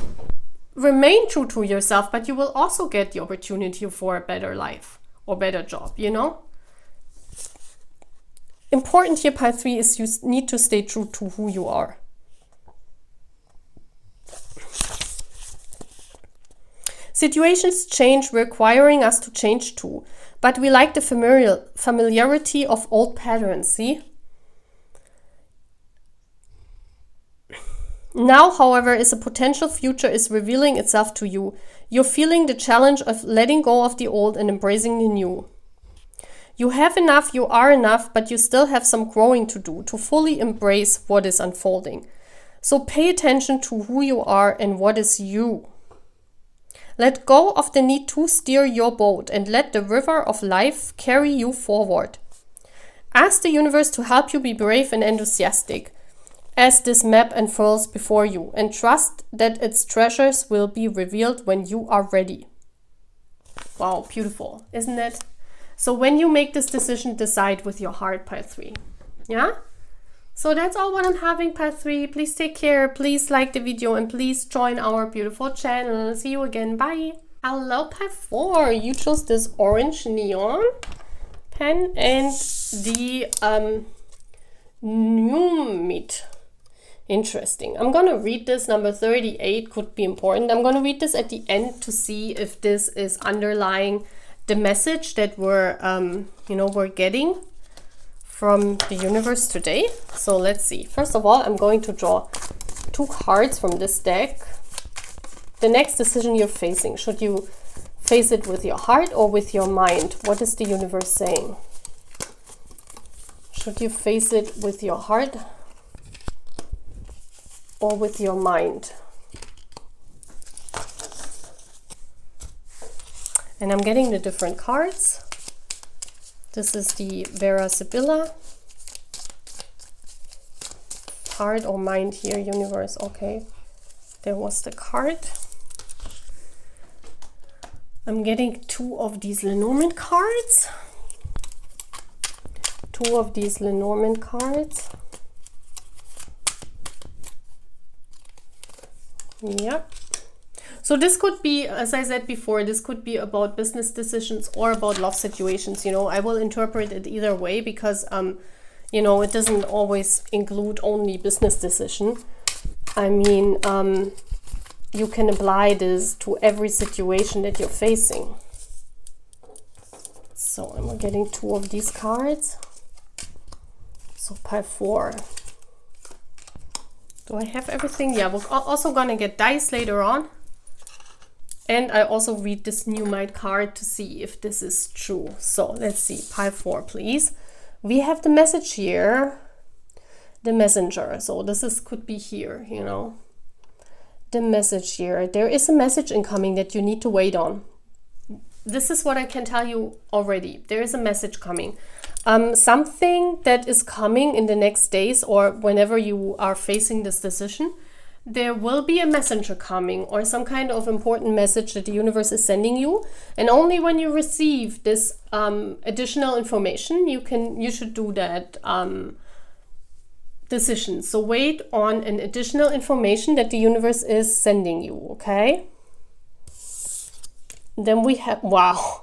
remain true to yourself, but you will also get the opportunity for a better life or better job, you know? Important here, pile 3, is you need to stay true to who you are. Situations change, requiring us to change too, but we like the familiarity of old patterns, see? Now, however, as a potential future is revealing itself to you, you're feeling the challenge of letting go of the old and embracing the new. You have enough, you are enough, but you still have some growing to do to fully embrace what is unfolding. So pay attention to who you are and what is you. Let go of the need to steer your boat and let the river of life carry you forward. Ask the universe to help you be brave and enthusiastic as this map unfurls before you, and trust that its treasures will be revealed when you are ready. Wow, beautiful, isn't it? So when you make this decision, decide with your heart, pile 3. Yeah? So that's all what I'm having, pile 3. Please take care, please like the video, and please join our beautiful channel. See you again, bye. Hello, pile 4. You chose this orange neon pen and the new meat. Interesting. I'm going to read this. Number 38 could be important. I'm going to read this at the end to see if this is underlying the message that we're getting from the universe today. So let's see. First of all, I'm going to draw 2 cards from this deck. The next decision you're facing, should you face it with your heart or with your mind? What is the universe saying? Should you face it with your heart or with your mind? And I'm getting the different cards. This is the Vera Sibilla. Heart or mind here, universe. Okay, there was the card. I'm getting 2 of these Lenormand cards. 2 of these Lenormand cards. Yep. So this could be, as I said before, this could be about business decisions or about love situations. You know, I will interpret it either way because, you know, it doesn't always include only business decision. I mean, you can apply this to every situation that you're facing. So I'm getting 2 of these cards. So pile 4. Do I have everything? Yeah, we're also gonna get dice later on. And I also read this new might card to see if this is true. So let's see, pile 4, please. We have the message here, the messenger. So this is could be here, you know. The message here. There is a message incoming that you need to wait on. This is what I can tell you already. There is a message coming. Something that is coming in the next days or whenever you are facing this decision, there will be a messenger coming or some kind of important message that the universe is sending you. And only when you receive this additional information, you should do that decision. So wait on an additional information that the universe is sending you, okay? Then we have, wow.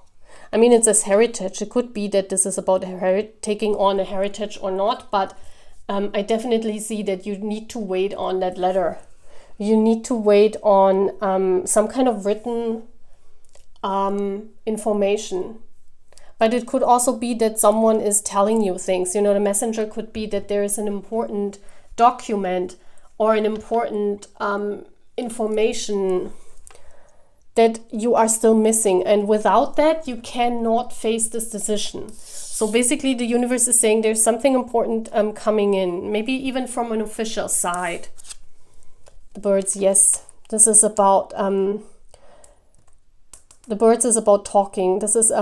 I mean, it says heritage. It could be that this is about taking on a heritage or not, but I definitely see that you need to wait on that letter. You need to wait on some kind of written information. But it could also be that someone is telling you things. You know, the messenger could be that there is an important document or an important information that you are still missing, and without that you cannot face this decision. So basically the universe is saying there's something important coming in, maybe even from an official side. The birds, yes, this is about the birds is about talking. This is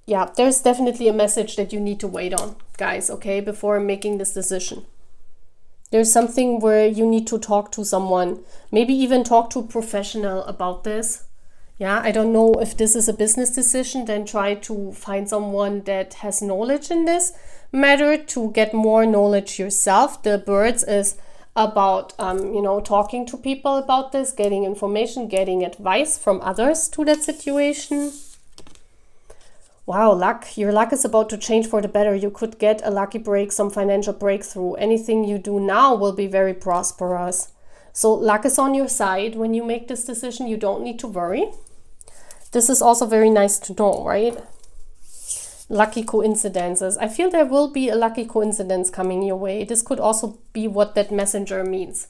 yeah, there's definitely a message that you need to wait on, guys, okay, before making this decision. There's something where you need to talk to someone, maybe even talk to a professional about this. Yeah, I don't know if this is a business decision, then try to find someone that has knowledge in this matter to get more knowledge yourself. The birds is about, talking to people about this, getting information, getting advice from others to that situation. Wow, luck. Your luck is about to change for the better. You could get a lucky break, some financial breakthrough. Anything you do now will be very prosperous. So luck is on your side when you make this decision. You don't need to worry. This is also very nice to know, right? Lucky coincidences. I feel there will be a lucky coincidence coming your way. This could also be what that messenger means.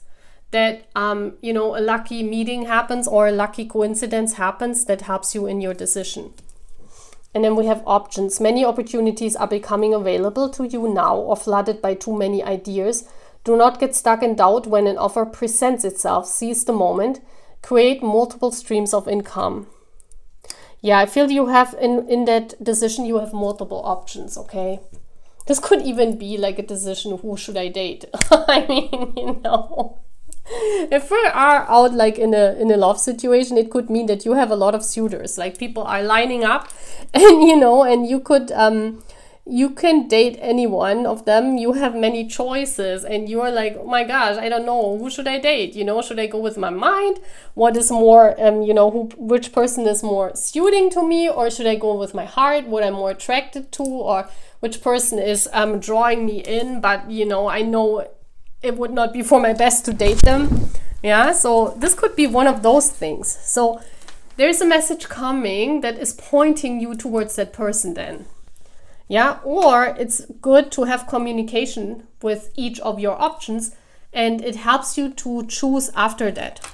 That, a lucky meeting happens or a lucky coincidence happens that helps you in your decision. And then we have options. Many opportunities are becoming available to you now or flooded by too many ideas. Do not get stuck in doubt when an offer presents itself. Seize the moment. Create multiple streams of income. Yeah, I feel you have in that decision, you have multiple options, okay? This could even be like a decision, who should I date? I mean, if we are out like in a love situation, it could mean that you have a lot of suitors, like people are lining up and, and you could, you can date any one of them. You have many choices and you're like, oh my gosh, I don't know, who should I date? Should I go with my mind? What is more, which person is more suiting to me? Or should I go with my heart, what I'm more attracted to? Or which person is drawing me in, but, I know it would not be for my best to date them. Yeah, so this could be one of those things. So there's a message coming that is pointing you towards that person then. Yeah, or it's good to have communication with each of your options, and it helps you to choose after that.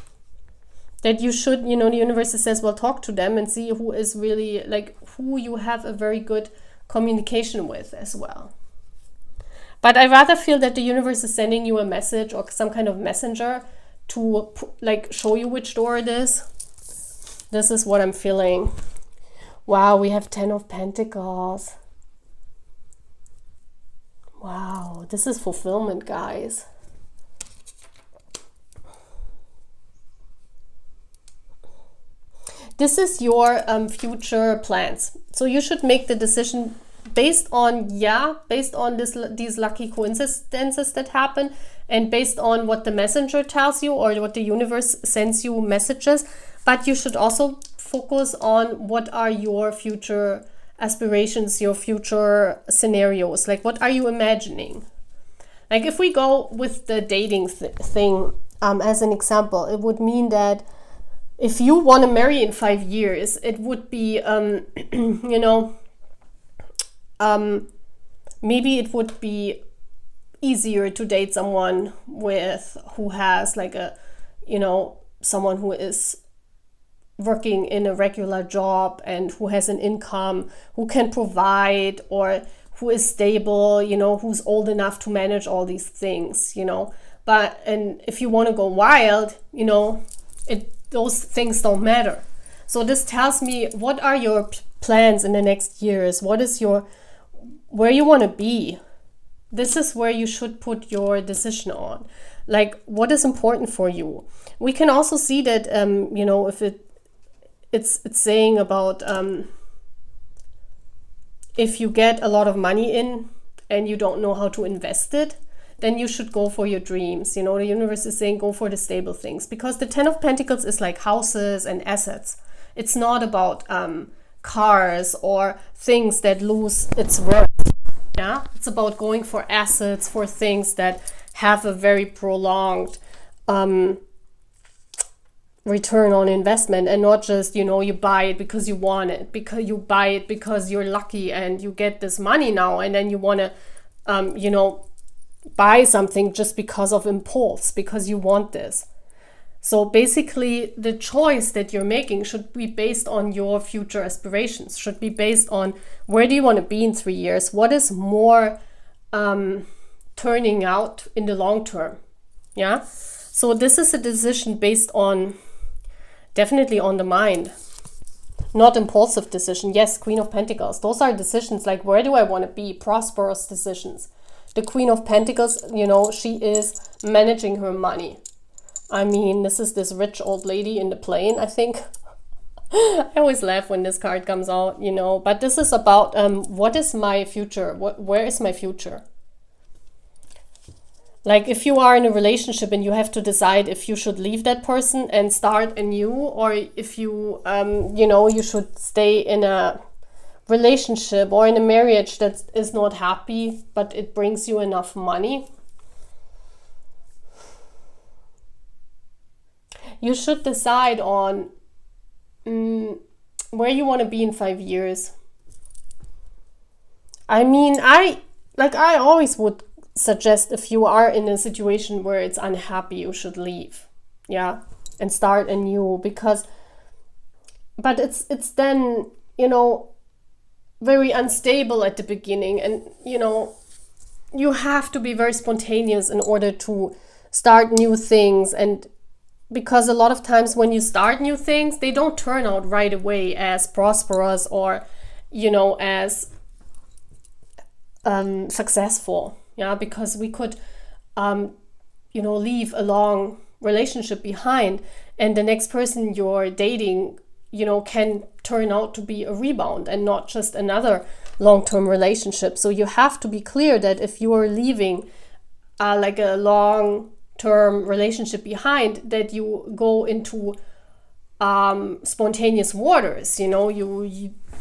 That you should, the universe says, well, talk to them and see who is really, like, who you have a very good communication with as well. But I rather feel that the universe is sending you a message or some kind of messenger to, like, show you which door it is. This is what I'm feeling. Wow, we have 10 of Pentacles. Wow, this is fulfillment, guys. This is your future plans. So you should make the decision based on these lucky coincidences that happen, and based on what the messenger tells you or what the universe sends you messages. But you should also focus on what are your future aspirations, your future scenarios. Like, what are you imagining? Like, if we go with the dating thing as an example, it would mean that if you want to marry in 5 years, it would be, maybe it would be easier to date someone who has like someone who is working in a regular job and who has an income, who can provide, or who is stable, who's old enough to manage all these things, But, and if you want to go wild, those things don't matter. So this tells me, what are your plans in the next years? What is where you want to be? This is where you should put your decision on. Like, what is important for you? We can also see that, if it's saying about if you get a lot of money in and you don't know how to invest it, then you should go for your dreams. The universe is saying go for the stable things, because the 10 of Pentacles is like houses and assets. It's not about cars or things that lose its worth. Yeah, it's about going for assets, for things that have a very prolonged return on investment, and not just, you buy it because you want it, because you buy it because you're lucky and you get this money now, and then you want to, buy something just because of impulse, because you want this. So basically, the choice that you're making should be based on your future aspirations, should be based on where do you want to be in 3 years? What is more turning out in the long term? Yeah. So this is a decision based on, definitely on the mind, not impulsive decision. Yes, Queen of Pentacles. Those are decisions like, where do I want to be? Prosperous decisions. The Queen of Pentacles, she is managing her money. I mean, this is this rich old lady in the plane, I think. I always laugh when this card comes out, you know, but this is about what is my future? Where is my future? Like if you are in a relationship and you have to decide if you should leave that person and start anew, or if you, you know, you should stay in a relationship or in a marriage that is not happy, but it brings you enough money. You should decide on where you want to be in 5 years. I mean, I always would suggest, if you are in a situation where it's unhappy, you should leave, yeah, and start anew, but it's then, you know, very unstable at the beginning, and you know, you have to be very spontaneous in order to start new things. And because a lot of times when you start new things, they don't turn out right away as prosperous or, you know, as successful. Yeah, because we could, you know, leave a long relationship behind, and the next person you're dating, you know, can turn out to be a rebound and not just another long-term relationship. So you have to be clear that if you are leaving like a long-term relationship behind, that you go into spontaneous waters. You know,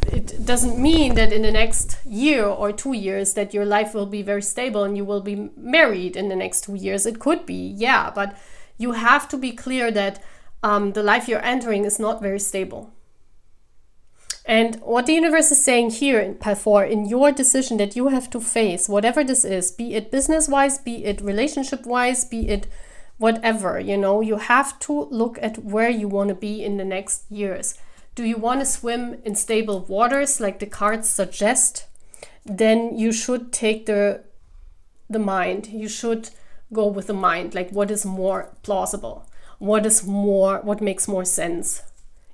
it doesn't mean that in the next year or 2 years that your life will be very stable and you will be married in the next 2 years. It could be, yeah, but you have to be clear that the life you're entering is not very stable. And what the universe is saying here in Pile 4, in your decision that you have to face, whatever this is, be it business-wise, be it relationship-wise, be it whatever, you know, you have to look at where you want to be in the next years. Do you want to swim in stable waters like the cards suggest? Then you should take the mind. You should go with the mind, like what is more plausible, what makes more sense.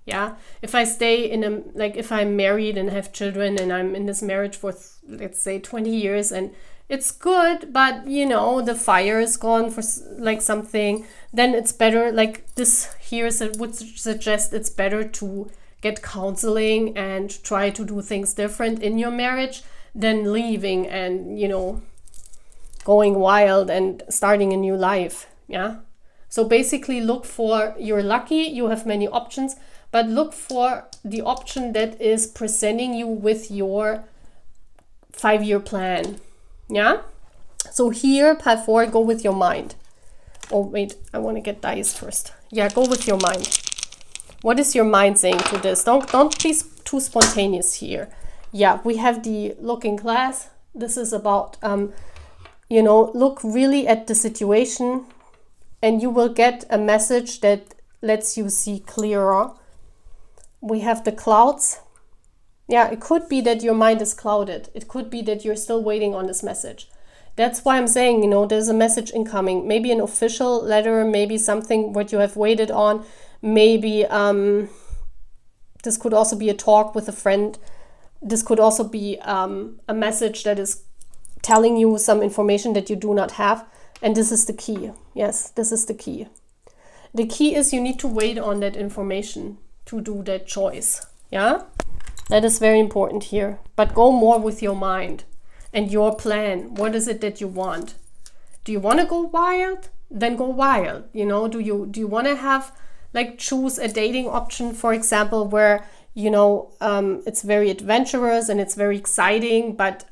Yeah, if I stay if I'm married and have children and I'm in this marriage for let's say 20 years and it's good, but you know, the fire is gone for like something, then it's better, like this here would suggest it's better to get counseling and try to do things different in your marriage than leaving and, you know, going wild and starting a new life. Yeah. So basically you're lucky, you have many options, but look for the option that is presenting you with your 5-year plan. Yeah. So here, Pile 4, go with your mind. Oh, wait, I want to get dice first. Yeah, go with your mind. What is your mind saying to this? Don't be too spontaneous here. Yeah, we have the looking glass. This is about, you know, look really at the situation and you will get a message that lets you see clearer. We have the clouds. Yeah, it could be that your mind is clouded. It could be that you're still waiting on this message. That's why I'm saying, you know, there's a message incoming. Maybe an official letter, maybe something what you have waited on. Maybe this could also be a talk with a friend. This could also be a message that is telling you some information that you do not have. And this is the key. Yes, this is the key. The key is you need to wait on that information to do that choice. Yeah, that is very important here. But go more with your mind and your plan. What is it that you want? Do you want to go wild? Then go wild. You know, do you want to have, like, choose a dating option, for example, where, you know, it's very adventurous and it's very exciting, but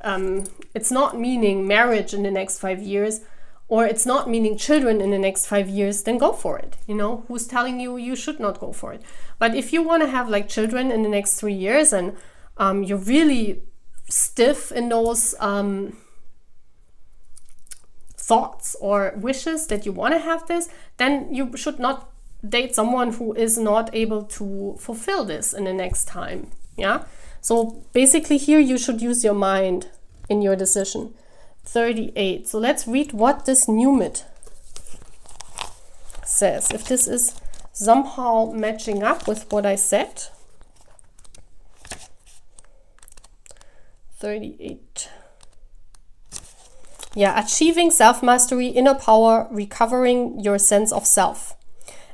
it's not meaning marriage in the next 5 years, or it's not meaning children in the next 5 years, then go for it. You know, who's telling you you should not go for it? But if you want to have like children in the next 3 years and you're really stiff in those thoughts or wishes that you want to have this, then you should not date someone who is not able to fulfill this in the next time. Yeah. So basically here you should use your mind in your decision. 38. So let's read what this Numit says. If this is somehow matching up with what I said. 38. Yeah, achieving self-mastery, inner power, recovering your sense of self.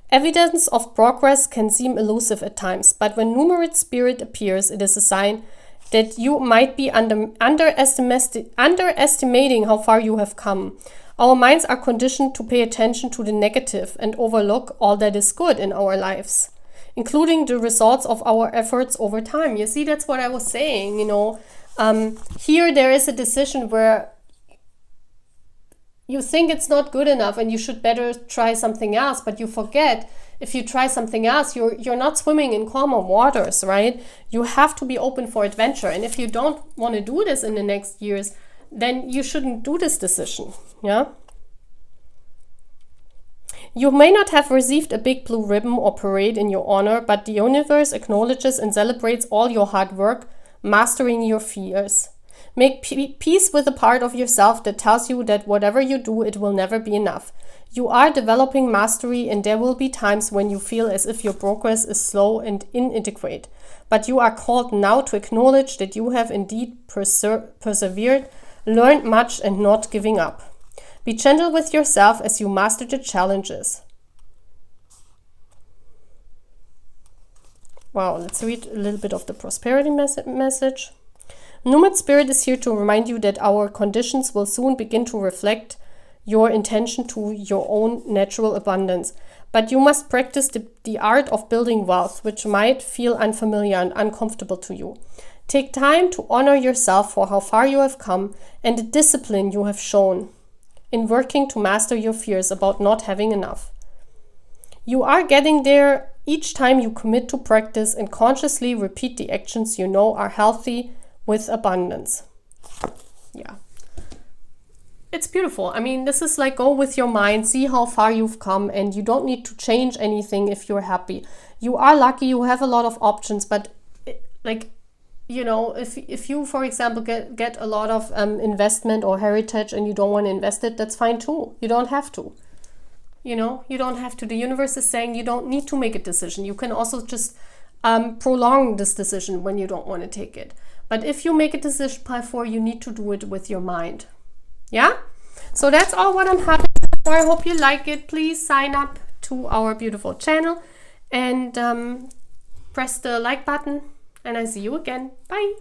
Evidence of progress can seem elusive at times, but when numerate spirit appears, it is a sign that you might be underestimating how far you have come. Our minds are conditioned to pay attention to the negative and overlook all that is good in our lives, including the results of our efforts over time. You see, that's what I was saying, Here there is a decision where you think it's not good enough and you should better try something else, but you forget if you try something else, you're not swimming in calmer waters, right? You have to be open for adventure. And if you don't want to do this in the next years, then you shouldn't do this decision, yeah? You may not have received a big blue ribbon or parade in your honor, but the universe acknowledges and celebrates all your hard work, mastering your fears. Make peace with the part of yourself that tells you that whatever you do, it will never be enough. You are developing mastery, and there will be times when you feel as if your progress is slow and inadequate. But you are called now to acknowledge that you have indeed persevered, learned much, and not giving up. Be gentle with yourself as you master the challenges. Wow, let's read a little bit of the prosperity message. Numinate Spirit is here to remind you that our conditions will soon begin to reflect your intention to your own natural abundance. But you must practice the art of building wealth, which might feel unfamiliar and uncomfortable to you. Take time to honor yourself for how far you have come and the discipline you have shown in working to master your fears about not having enough. You are getting there each time you commit to practice and consciously repeat the actions you know are healthy with abundance. Yeah. It's beautiful. I mean, this is like go with your mind, see how far you've come, and you don't need to change anything if you're happy. You are lucky, you have a lot of options, but if you, for example, get a lot of investment or heritage and you don't want to invest it, that's fine too. You don't have to. You don't have to. The universe is saying you don't need to make a decision. You can also just prolong this decision when you don't want to take it. But if you make a decision before, you need to do it with your mind. Yeah? So that's all what I'm having for. I hope you like it. Please sign up to our beautiful channel and press the like button. And I see you again. Bye.